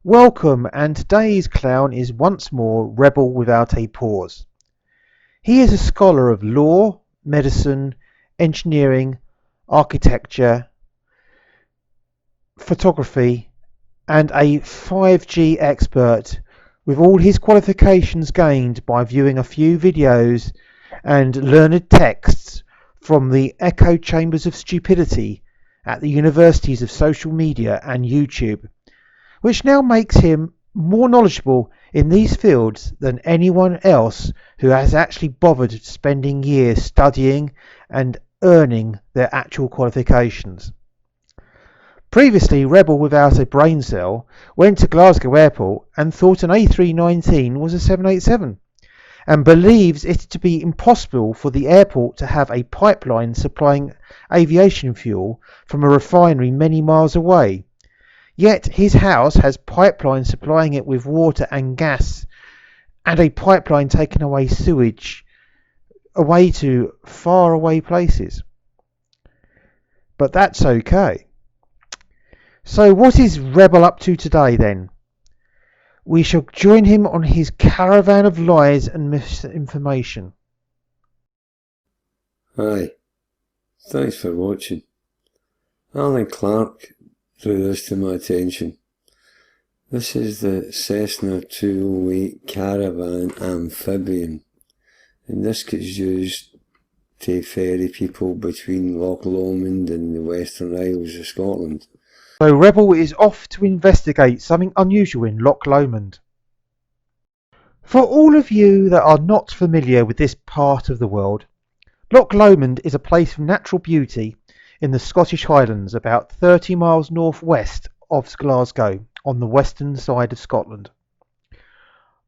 Welcome, and today's clown is once more Rebel without a pause. He is a scholar of law, medicine, engineering, architecture, photography, and a 5G expert, with all his qualifications gained by viewing a few videos and learned texts from the echo chambers of stupidity at the universities of social media and YouTube, which now makes him more knowledgeable in these fields than anyone else who has actually bothered spending years studying and earning their actual qualifications. Previously, Rebel without a brain cell went to Glasgow Airport and thought an A319 was a 787, and believes it to be impossible for the airport to have a pipeline supplying aviation fuel from a refinery many miles away. Yet his house has pipelines supplying it with water and gas, and a pipeline taking away sewage away to far away places. But that's okay. So what is Rebel up to today then? We shall join him on his caravan of lies and misinformation. Hi, thanks for watching. Alan Clark drew this to my attention. This is the Cessna 208 Caravan Amphibian, and this gets used to ferry people between Loch Lomond and the Western Isles of Scotland. So Rebel is off to investigate something unusual in Loch Lomond. For all of you that are not familiar with this part of the world, Loch Lomond is a place of natural beauty in the Scottish Highlands, about 30 miles northwest of Glasgow, on the western side of Scotland.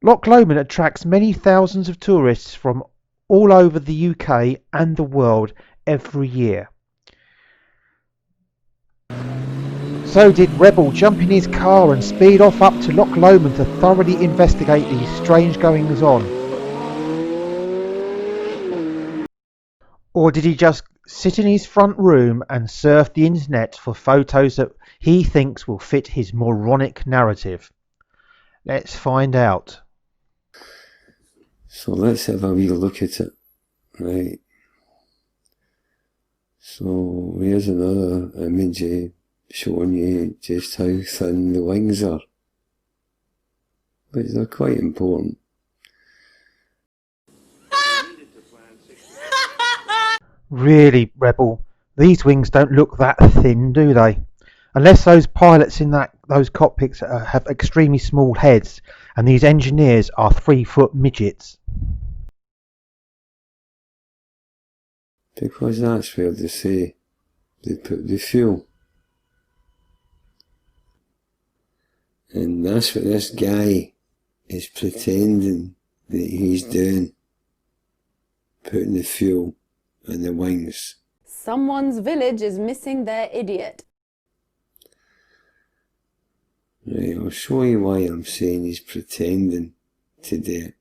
Loch Lomond attracts many thousands of tourists from all over the UK and the world every year. So did Rebel jump in his car and speed off up to Loch Lomond to thoroughly investigate these strange goings on? Or did he just sit in his front room and surf the internet for photos that he thinks will fit his moronic narrative? Let's find out. So let's have a wee look at it, right? So here's another image showing you just how thin the wings are, but they're quite important. Really, Rebel, these wings don't look that thin, do they? Unless those pilots in those cockpits have extremely small heads, and these engineers are 3-foot midgets. Because that's where they say they put the fuel. And that's what this guy is pretending that he's doing, putting the fuel in the wings. Someone's village is missing their idiot. Right, I'll show you why I'm saying he's pretending to do it.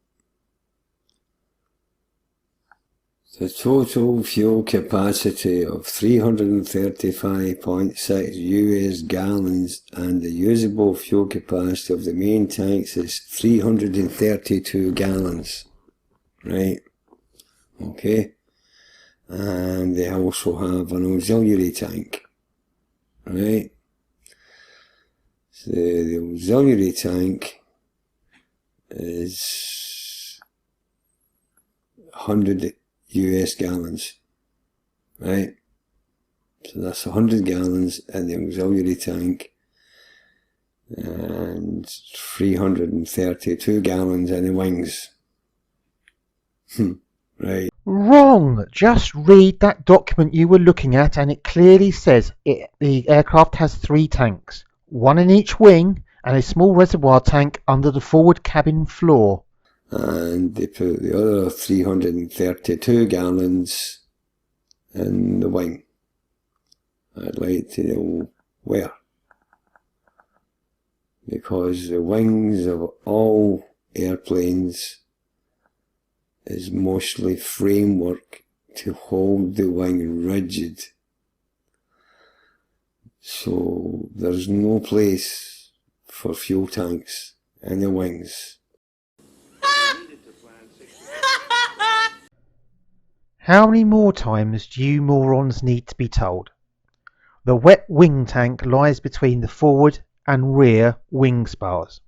The total fuel capacity of 335.6 US gallons, and the usable fuel capacity of the main tanks is 332 gallons. Right? Okay? And they also have an auxiliary tank. Right? So the auxiliary tank is 100 US gallons, right? So that's 100 gallons in the auxiliary tank and 332 gallons in the wings. Right. Wrong! Just read that document you were looking at and it clearly says the aircraft has 3 tanks, one in each wing and a small reservoir tank under the forward cabin floor. And they put the other 332 gallons in the wing. I'd like to know where. Because the wings of all airplanes is mostly framework to hold the wing rigid. So there's no place for fuel tanks and the wings. How many more times do you morons need to be told? The wet wing tank lies between the forward and rear wing spars,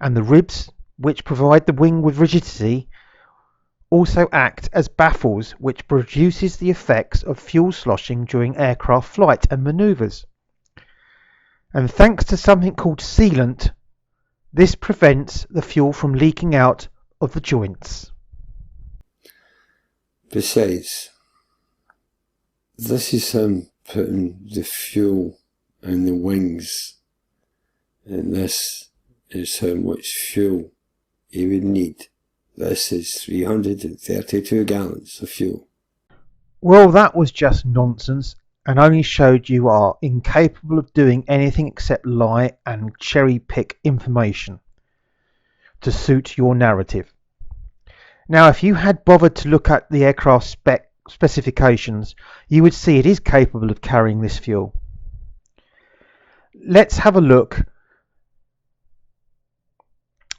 and the ribs, which provide the wing with rigidity, also act as baffles which produces the effects of fuel sloshing during aircraft flight and manoeuvres. And thanks to something called sealant, this prevents the fuel from leaking out of the joints. Besides, this is him putting the fuel in the wings, and this is how much fuel he would need. This is 332 gallons of fuel. Well, that was just nonsense and only showed you are incapable of doing anything except lie and cherry pick information to suit your narrative. Now, if you had bothered to look at the aircraft specifications, you would see it is capable of carrying this fuel. Let's have a look.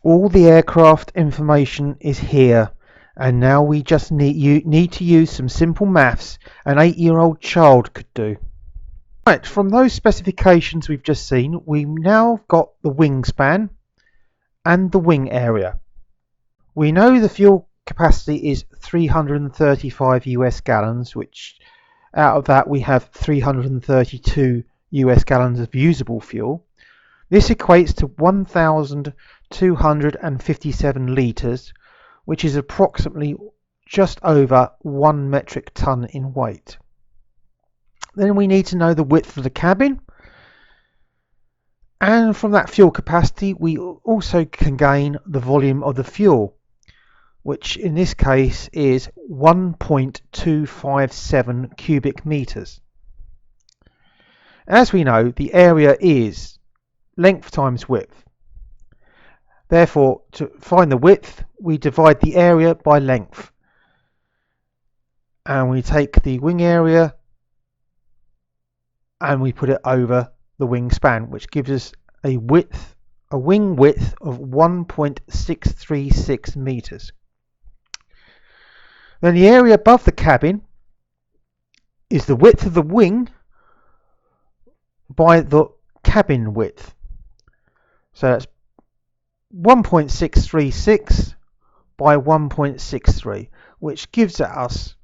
All the aircraft information is here, and now we just need to use some simple maths an 8-year-old child could do. Right, from those specifications we've just seen, we've now got the wingspan and the wing area. We know the fuel capacity is 335 US gallons, which out of that we have 332 US gallons of usable fuel. This equates to 1,257 litres, which is approximately just over 1 metric tonne in weight. Then we need to know the width of the cabin, and from that fuel capacity we also can gain the volume of the fuel, which in this case is 1.257 cubic metres. As we know, the area is length times width. Therefore, to find the width, we divide the area by length. And we take the wing area and we put it over the wingspan, which gives us a wing width of 1.636 metres. Then the area above the cabin is the width of the wing by the cabin width. So that's 1.636 by 1.63, which gives us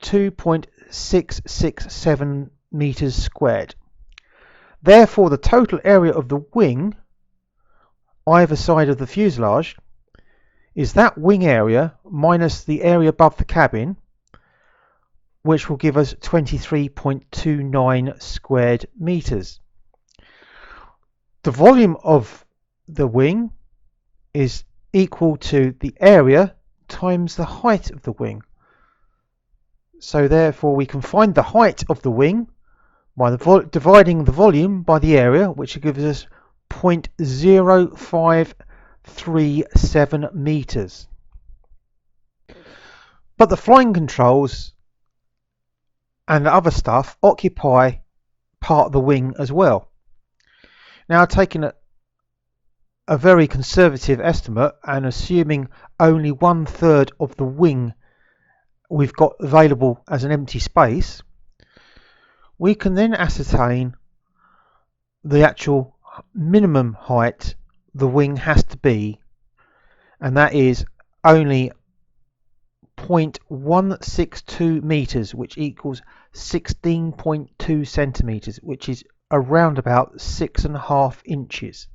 2.667 meters squared. Therefore, the total area of the wing, either side of the fuselage, is that wing area minus the area above the cabin, which will give us 23.29 squared meters. The volume of the wing is equal to the area times the height of the wing. So therefore we can find the height of the wing by dividing the volume by the area, which gives us 0.0537 meters. But the flying controls and the other stuff occupy part of the wing as well. Now, taking a very conservative estimate and assuming only 1/3 of the wing we've got available as an empty space, we can then ascertain the actual minimum height the wing has to be, and that is only 0.162 meters, which equals 16.2 centimeters, which is around about 6.5 inches.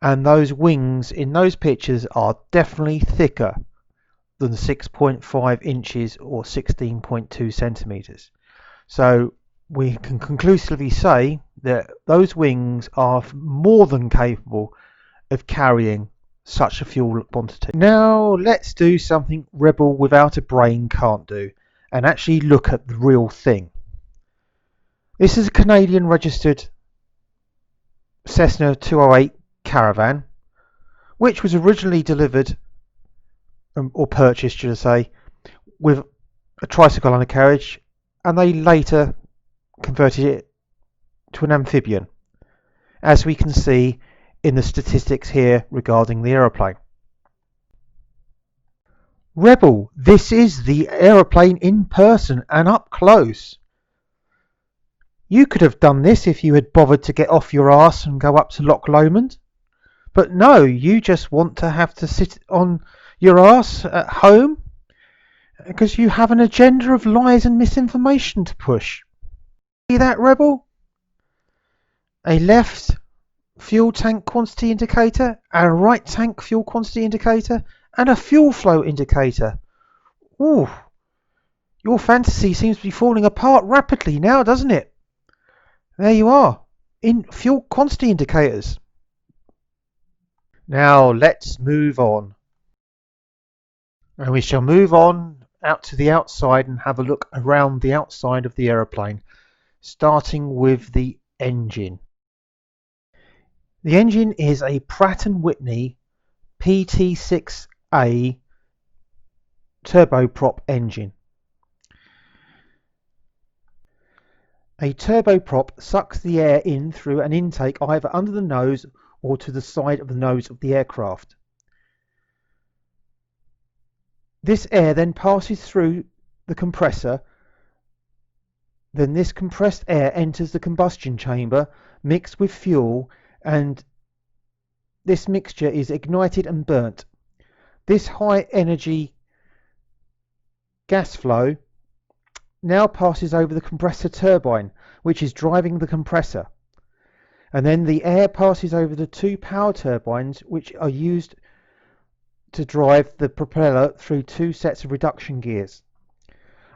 And those wings in those pictures are definitely thicker than 6.5 inches or 16.2 centimeters. So we can conclusively say that those wings are more than capable of carrying such a fuel quantity. Now let's do something Rebel without a brain can't do and actually look at the real thing. This is a Canadian registered Cessna 208 Caravan, which was originally delivered or purchased, should I say, with a tricycle undercarriage, and they later converted it to an amphibian. as we can see in the statistics here regarding the aeroplane. Rebel, this is the aeroplane in person and up close. You could have done this if you had bothered to get off your arse and go up to Loch Lomond. But no, you just want to have to sit on your arse at home because you have an agenda of lies and misinformation to push. See that, Rebel? A left fuel tank quantity indicator, a right tank fuel quantity indicator, and a fuel flow indicator. Ooh, your fantasy seems to be falling apart rapidly now, doesn't it? There you are, in fuel quantity indicators. Now let's move on. And we shall move on out to the outside and have a look around the outside of the aeroplane, starting with the engine. The engine is a Pratt & Whitney PT6A turboprop engine. A turboprop sucks the air in through an intake either under the nose or to the side of the nose of the aircraft. This air then passes through the compressor. Then this compressed air enters the combustion chamber mixed with fuel, and this mixture is ignited and burnt. This high energy gas flow now passes over the compressor turbine, which is driving the compressor, and then the air passes over the two power turbines, which are used to drive the propeller through two sets of reduction gears.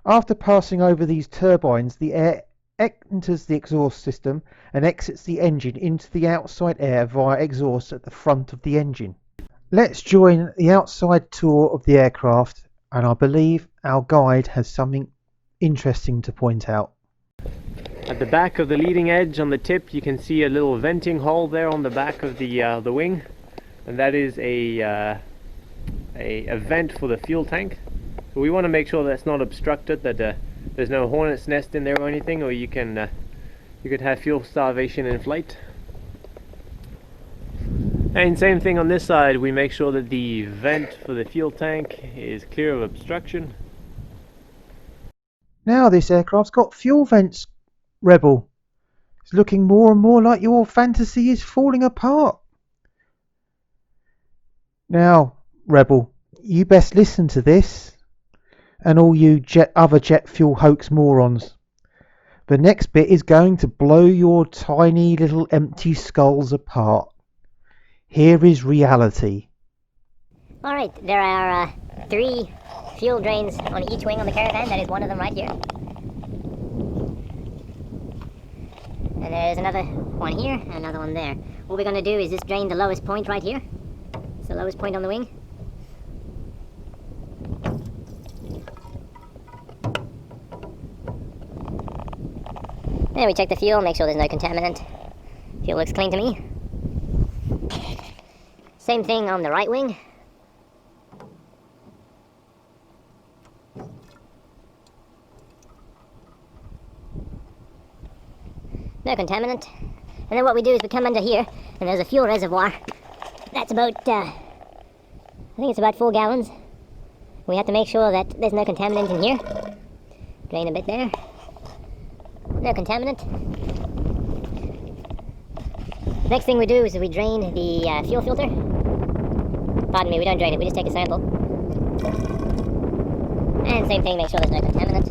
After passing over these turbines, the air enters the exhaust system and exits the engine into the outside air via exhaust at the front of the engine. Let's join the outside tour of the aircraft, and I believe our guide has something interesting to point out. At the back of the leading edge on the tip, you can see a little venting hole there on the back of the wing, and that is a vent for the fuel tank. So we want to make sure that's not obstructed, that there's no hornet's nest in there or anything, or you could have fuel starvation in flight. And same thing on this side, we make sure that the vent for the fuel tank is clear of obstruction. Now this aircraft's got fuel vents, Rebel. It's looking more and more like your fantasy is falling apart. Now, Rebel, you best listen to this, and all you other jet fuel hoax morons. The next bit is going to blow your tiny little empty skulls apart. Here is reality. Alright, there are 3 fuel drains on each wing on the Caravan. That is one of them right here. And there's another one here and another one there. What we're going to do is just drain the lowest point right here. It's the lowest point on the wing. Then we check the fuel, make sure there's no contaminant. Fuel looks clean to me. Same thing on the right wing. No contaminant. And then what we do is we come under here, and there's a fuel reservoir. That's about, I think it's about 4 gallons. We have to make sure that there's no contaminant in here. Drain a bit there. No contaminant. Next thing we do is we drain the fuel filter. Pardon me, we don't drain it, we just take a sample. And same thing, make sure there's no contaminant.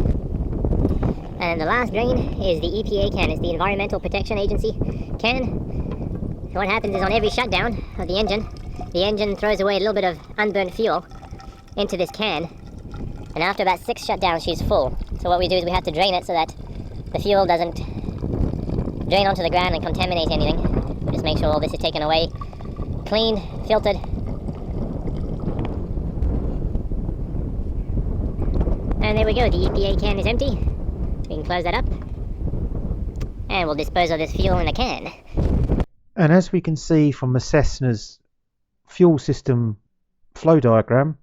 And the last drain is the EPA can. It's the Environmental Protection Agency can. So what happens is on every shutdown of the engine throws away a little bit of unburned fuel into this can. And after about 6 shutdowns, she's full. So what we do is we have to drain it so that the fuel doesn't drain onto the ground and contaminate anything. We just make sure all this is taken away, cleaned, filtered. And there we go, the EPA can is empty. We can close that up. And we'll dispose of this fuel in a can. And as we can see from the Cessna's fuel system flow diagram,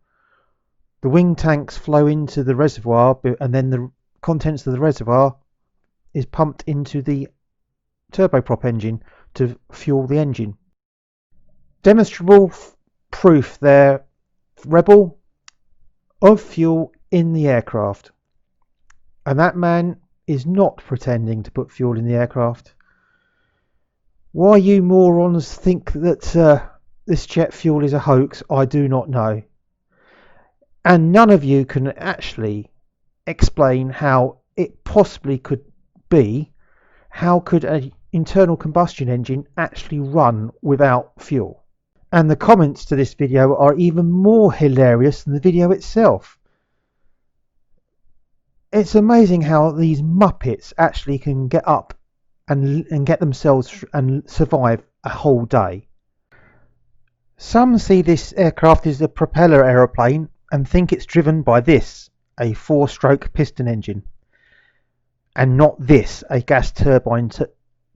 the wing tanks flow into the reservoir, and then the contents of the reservoir is pumped into the turboprop engine to fuel the engine. Demonstrable proof there, Rebel, of fuel in the aircraft. And that man is not pretending to put fuel in the aircraft. Why you morons think that this jet fuel is a hoax, I do not know. And none of you can actually explain how it possibly could be. How could an internal combustion engine actually run without fuel? And the comments to this video are even more hilarious than the video itself. It's amazing how these muppets actually can get up and get themselves and survive a whole day. Some see this aircraft as a propeller aeroplane and think it's driven by this, a 4-stroke piston engine, and not this, a gas turbine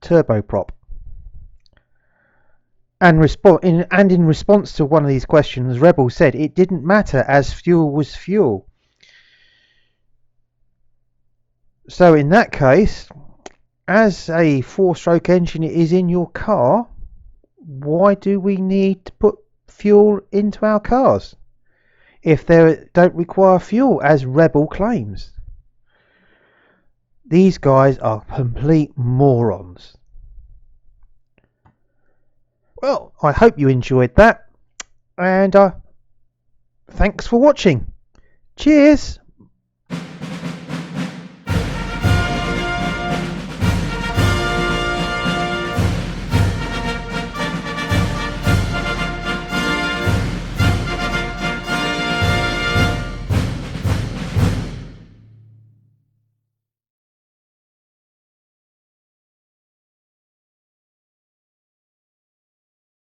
turboprop. And in response to one of these questions, Rebel said it didn't matter as fuel was fuel. So in that case, as a 4-stroke engine is in your car, why do we need to put fuel into our cars if they don't require fuel, as Rebel claims? These guys are complete morons. Well, I hope you enjoyed that, and thanks for watching. Cheers!